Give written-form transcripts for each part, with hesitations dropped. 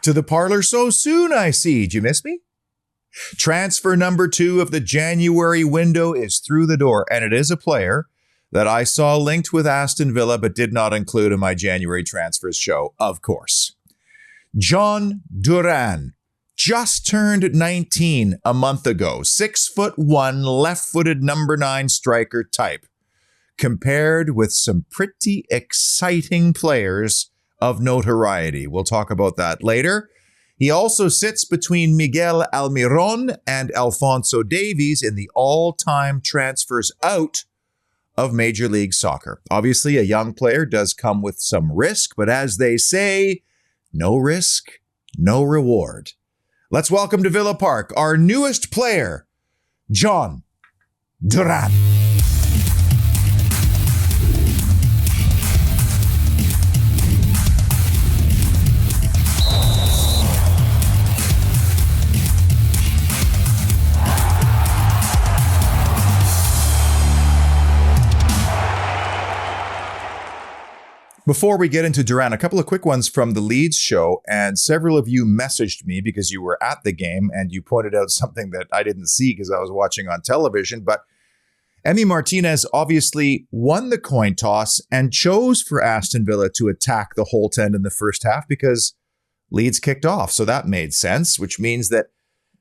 back to the parlor so soon, I see. Did you miss me? Transfer number 2 of the January window is through the door, and it is a player that I saw linked with Aston Villa but did not include in my January transfers show, of course. Jhon Durán just turned 19 a month ago. 6'1", left-footed number 9 striker type, compared with some pretty exciting players of notoriety. We'll talk about that later. He also sits between Miguel Almiron and Alphonso Davies in the all-time transfers out of Major League Soccer. Obviously, a young player does come with some risk, but as they say, no risk, no reward. Let's welcome to Villa Park our newest player, Jhon Durán. Before we get into Durán, a couple of quick ones from the Leeds show, and several of you messaged me because you were at the game and you pointed out something that I didn't see because I was watching on television. But Emi Martinez obviously won the coin toss and chose for Aston Villa to attack the Holt end in the first half because Leeds kicked off. So that made sense, which means that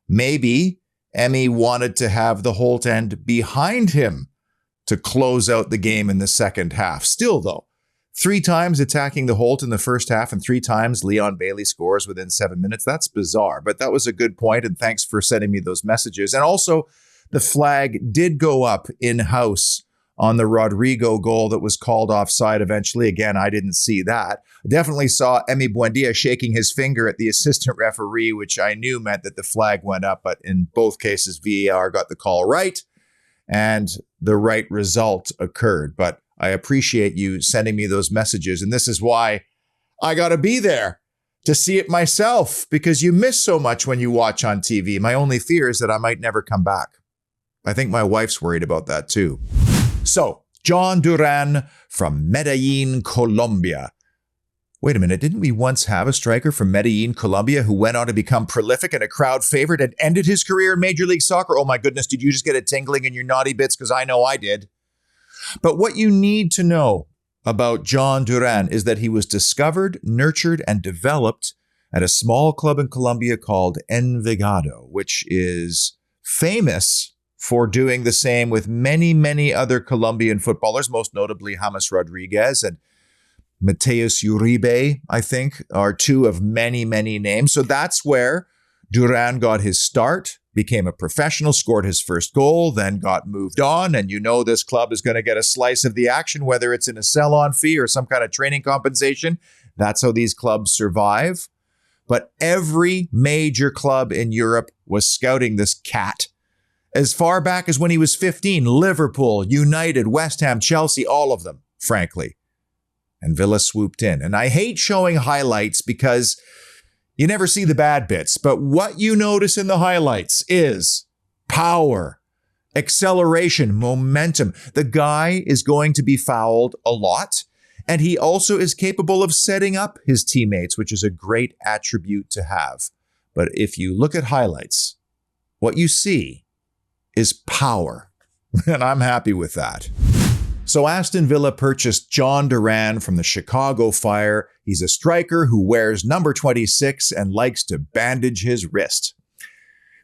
maybe Emi wanted to have the Holt end behind him to close out the game in the second half. Still, though, 3 times attacking the Holt in the first half and 3 times Leon Bailey scores within 7 minutes. That's bizarre, but that was a good point, and thanks for sending me those messages. And also, the flag did go up in-house on the Rodrigo goal that was called offside eventually. Again, I didn't see that. I definitely saw Emi Buendia shaking his finger at the assistant referee, which I knew meant that the flag went up, but in both cases, VAR got the call right, and the right result occurred. But I appreciate you sending me those messages, and this is why I got to be there to see it myself, because you miss so much when you watch on TV. My only fear is that I might never come back. I think my wife's worried about that too. So, Jhon Durán from Medellin, Colombia. Wait a minute, didn't we once have a striker from Medellin, Colombia who went on to become prolific and a crowd favorite and ended his career in Major League Soccer? Oh my goodness, did you just get a tingling in your naughty bits? Because I know I did. But what you need to know about Jhon Durán is that he was discovered, nurtured, and developed at a small club in Colombia called Envigado, which is famous for doing the same with many, many other Colombian footballers, most notably James Rodriguez and Mateus Uribe, I think, are 2 of many, many names. So that's where Durán got his start, became a professional, scored his first goal, then got moved on. And you know this club is going to get a slice of the action, whether it's in a sell-on fee or some kind of training compensation. That's how these clubs survive. But every major club in Europe was scouting this cat. As far back as when he was 15, Liverpool, United, West Ham, Chelsea, all of them, frankly. And Villa swooped in. And I hate showing highlights because you never see the bad bits, but what you notice in the highlights is power, acceleration, momentum. The guy is going to be fouled a lot, and he also is capable of setting up his teammates, which is a great attribute to have. But if you look at highlights, what you see is power, and I'm happy with that. So Aston Villa purchased Jhon Durán from the Chicago Fire. He's a striker who wears number 26 and likes to bandage his wrist.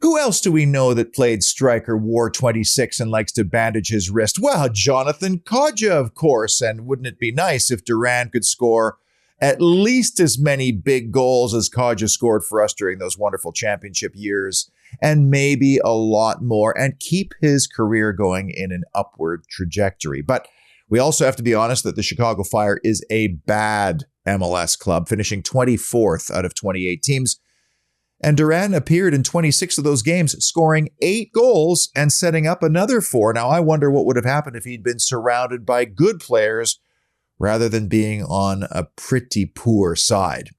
Who else do we know that played striker, wore 26, and likes to bandage his wrist? Well, Jonathan Kodja, of course. And wouldn't it be nice if Durán could score at least as many big goals as Kodja scored for us during those wonderful championship years, and maybe a lot more, and keep his career going in an upward trajectory. But we also have to be honest that the Chicago Fire is a bad MLS club, finishing 24th out of 28 teams. And Durán appeared in 26 of those games, scoring 8 goals and setting up another 4. Now, I wonder what would have happened if he'd been surrounded by good players rather than being on a pretty poor side.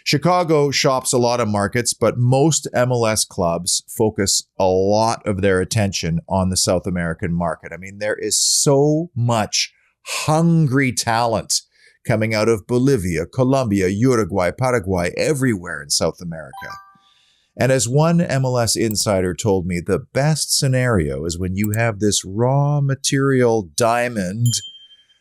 Chicago shops a lot of markets, but most MLS clubs focus a lot of their attention on the South American market. I mean, there is so much hungry talent coming out of Bolivia, Colombia, Uruguay, Paraguay, everywhere in South America. And as one MLS insider told me, the best scenario is when you have this raw material diamond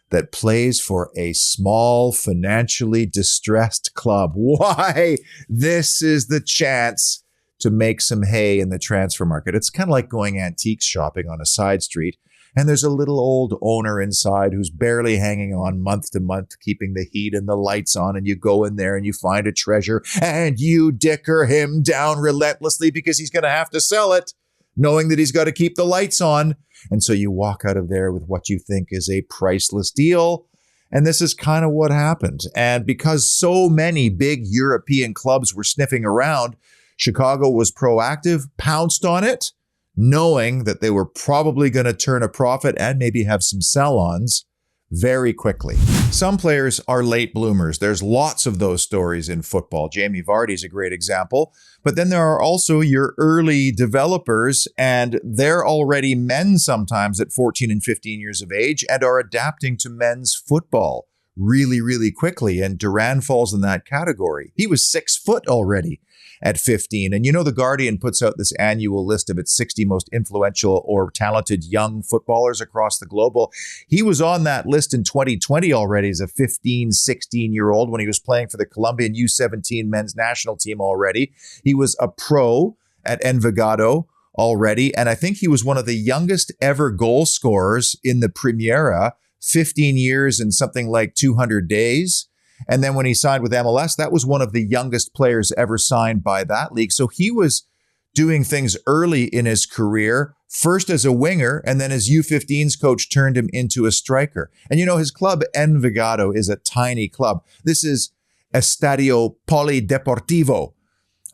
that plays for a small, financially distressed club. Why? This is the chance to make some hay in the transfer market. It's kind of like going antiques shopping on a side street, and there's a little old owner inside who's barely hanging on month to month, keeping the heat and the lights on, and you go in there and you find a treasure, and you dicker him down relentlessly because he's going to have to sell it, knowing that he's got to keep the lights on. And so you walk out of there with what you think is a priceless deal. And this is kind of what happened. And because so many big European clubs were sniffing around, Chicago was proactive, pounced on it, knowing that they were probably going to turn a profit and maybe have some sell-ons very quickly. Some players are late bloomers. There's lots of those stories in football. Jamie Vardy's a great example. But then there are also your early developers, and they're already men sometimes at 14 and 15 years of age and are adapting to men's football really, really quickly. And Durán falls in that category. He was 6 foot already at 15. And you know, The Guardian puts out this annual list of its 60 most influential or talented young footballers across the globe. Well, he was on that list in 2020 already as a 15, 16-year-old when he was playing for the Colombian U17 men's national team already. He was a pro at Envigado already. And I think he was one of the youngest ever goal scorers in the Primera, 15 years and something like 200 days. And then when he signed with MLS, that was one of the youngest players ever signed by that league. So he was doing things early in his career, first as a winger, and then his U15s coach turned him into a striker. And you know, his club, Envigado, is a tiny club. This is Estadio Polideportivo.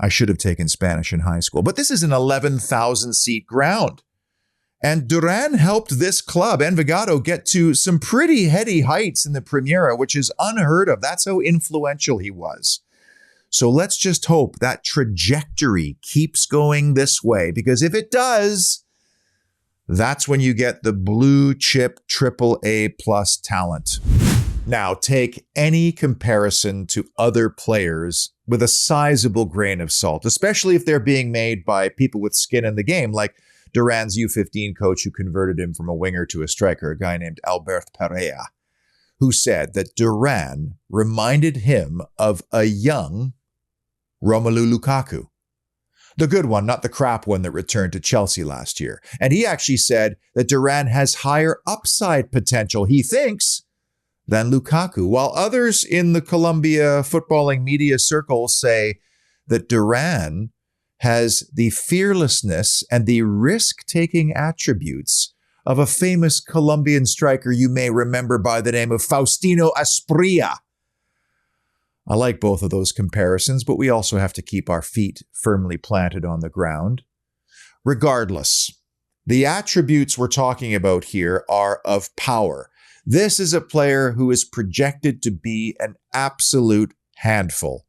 I should have taken Spanish in high school, but this is an 11,000-seat ground. And Durán helped this club, Envigado, get to some pretty heady heights in the Primera, which is unheard of. That's how influential he was. So let's just hope that trajectory keeps going this way, because if it does, that's when you get the blue chip AAA plus talent. Now, take any comparison to other players with a sizable grain of salt, especially if they're being made by people with skin in the game, like Durán's U15 coach who converted him from a winger to a striker, a guy named Albert Perea, who said that Durán reminded him of a young Romelu Lukaku. The good one, not the crap one that returned to Chelsea last year. And he actually said that Durán has higher upside potential, he thinks, than Lukaku, while others in the Colombia footballing media circles say that Durán has the fearlessness and the risk-taking attributes of a famous Colombian striker you may remember by the name of Faustino Asprilla. I like both of those comparisons, but we also have to keep our feet firmly planted on the ground. Regardless, the attributes we're talking about here are of power. This is a player who is projected to be an absolute handful.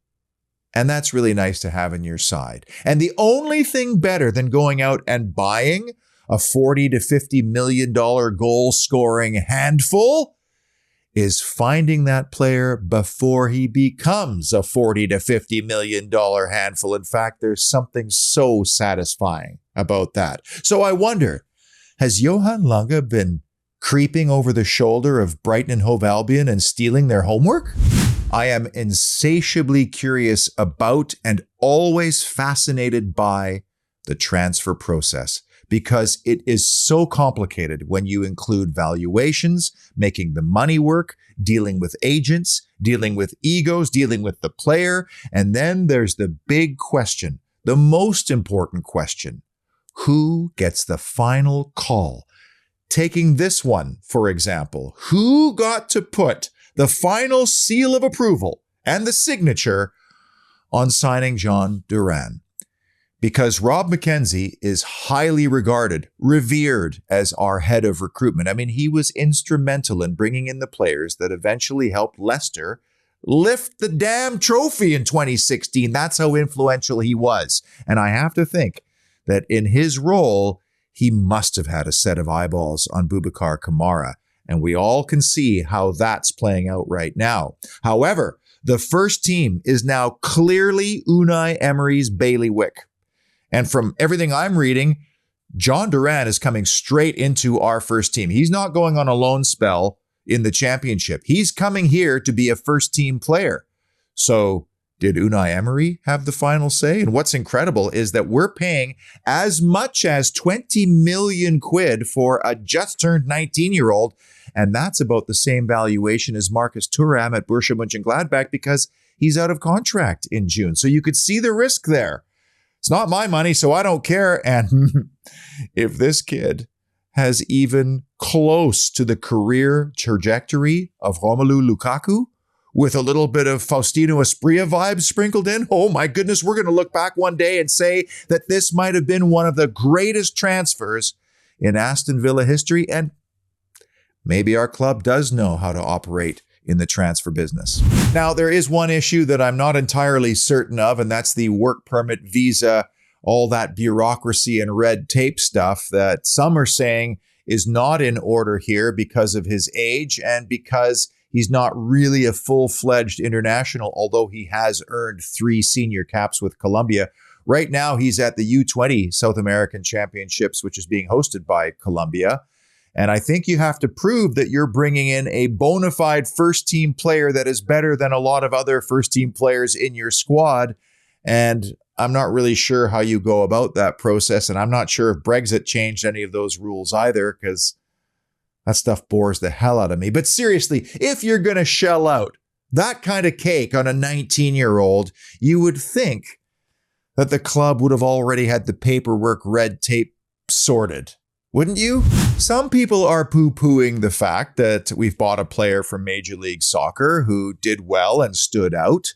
And that's really nice to have on your side. And the only thing better than going out and buying a $40 to $50 million goal scoring handful is finding that player before he becomes a $40 to $50 million handful. In fact, there's something so satisfying about that. So I wonder, has Johan Lange been creeping over the shoulder of Brighton and Hove Albion and stealing their homework? I am insatiably curious about and always fascinated by the transfer process because it is so complicated when you include valuations, making the money work, dealing with agents, dealing with egos, dealing with the player. And then there's the big question, the most important question: who gets the final call? Taking this one, for example, who got to put the final seal of approval and the signature on signing Jhon Durán? Because Rob MacKenzie is highly regarded, revered as our head of recruitment. I mean, he was instrumental in bringing in the players that eventually helped Leicester lift the damn trophy in 2016. That's how influential he was. And I have to think that in his role, he must have had a set of eyeballs on Boubacar Kamara. And we all can see how that's playing out right now. However, the first team is now clearly Unai Emery's bailiwick. And from everything I'm reading, Jhon Durán is coming straight into our first team. He's not going on a loan spell in the championship. He's coming here to be a first team player. So did Unai Emery have the final say? And what's incredible is that we're paying as much as 20 million quid for a just turned 19-year-old. And that's about the same valuation as Marcus Thuram at Borussia Mönchengladbach because he's out of contract in June. So you could see the risk there. It's not my money, so I don't care. And if this kid has even close to the career trajectory of Romelu Lukaku, with a little bit of Faustino Asprilla vibes sprinkled in, oh my goodness, we're going to look back one day and say that this might have been one of the greatest transfers in Aston Villa history. And maybe our club does know how to operate in the transfer business. Now, there is one issue that I'm not entirely certain of, and that's the work permit, visa, all that bureaucracy and red tape stuff that some are saying is not in order here because of his age and because he's not really a full-fledged international, although he has earned 3 senior caps with Colombia. Right now, he's at the U20 South American Championships, which is being hosted by Colombia. And I think you have to prove that you're bringing in a bona fide first-team player that is better than a lot of other first-team players in your squad. And I'm not really sure how you go about that process. And I'm not sure if Brexit changed any of those rules either, because that stuff bores the hell out of me. But seriously, if you're going to shell out that kind of cake on a 19-year-old, you would think that the club would have already had the paperwork, red tape sorted, wouldn't you? Some people are poo-pooing the fact that we've bought a player from Major League Soccer who did well and stood out.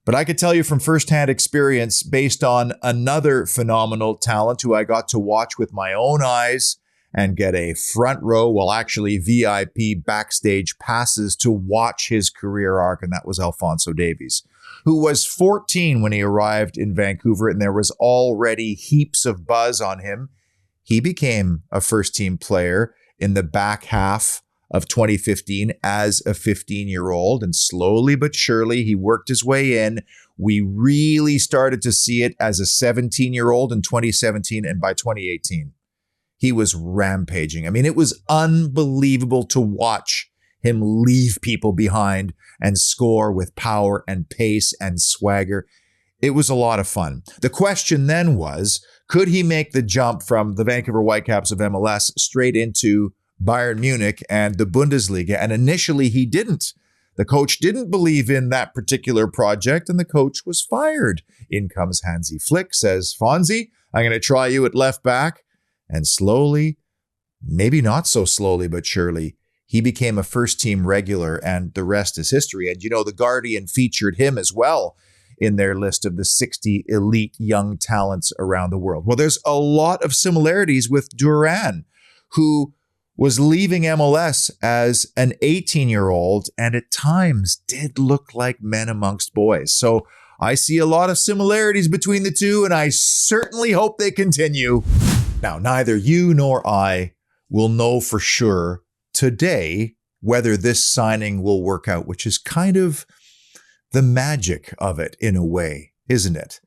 But I could tell you from firsthand experience, based on another phenomenal talent who I got to watch with my own eyes and get a front row, well, actually VIP backstage passes to watch his career arc, and that was Alphonso Davies, who was 14 when he arrived in Vancouver, and there was already heaps of buzz on him. He became a first-team player in the back half of 2015 as a 15-year-old, and slowly but surely he worked his way in. We really started to see it as a 17-year-old in 2017, and by 2018, he was rampaging. I mean, it was unbelievable to watch him leave people behind and score with power and pace and swagger. It was a lot of fun. The question then was, could he make the jump from the Vancouver Whitecaps of MLS straight into Bayern Munich and the Bundesliga? And initially he didn't. The coach didn't believe in that particular project, and the coach was fired. In comes Hansi Flick, says, Fonzie, I'm going to try you at left back. And slowly, maybe not so slowly, but surely, he became a first-team regular, and the rest is history. And, you know, The Guardian featured him as well in their list of the 60 elite young talents around the world. Well, there's a lot of similarities with Durán, who was leaving MLS as an 18-year-old and at times did look like men amongst boys. So I see a lot of similarities between the two, and I certainly hope they continue. Now, neither you nor I will know for sure today whether this signing will work out, which is kind of the magic of it in a way, isn't it?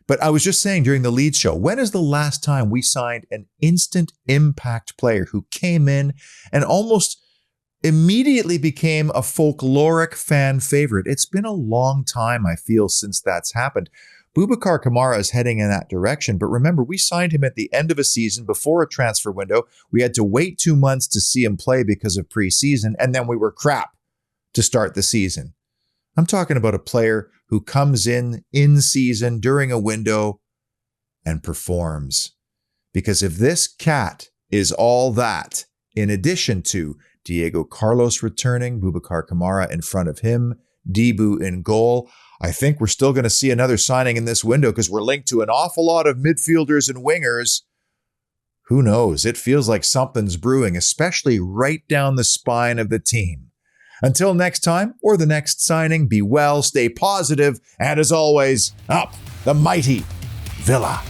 But I was just saying during the Leeds show, when is the last time we signed an instant impact player who came in and almost immediately became a folkloric fan favorite? It's been a long time, I feel, since that's happened. Boubacar Kamara is heading in that direction, but remember, we signed him at the end of a season before a transfer window. We had to wait 2 months to see him play because of preseason, and then we were crap to start the season. I'm talking about a player who comes in season during a window and performs. Because if this cat is all that, in addition to Diego Carlos returning, Boubacar Kamara in front of him, Dibu in goal, I think we're still going to see another signing in this window because we're linked to an awful lot of midfielders and wingers. Who knows? It feels like something's brewing, especially right down the spine of the team. Until next time, or the next signing, be well, stay positive, and as always, up the mighty Villa.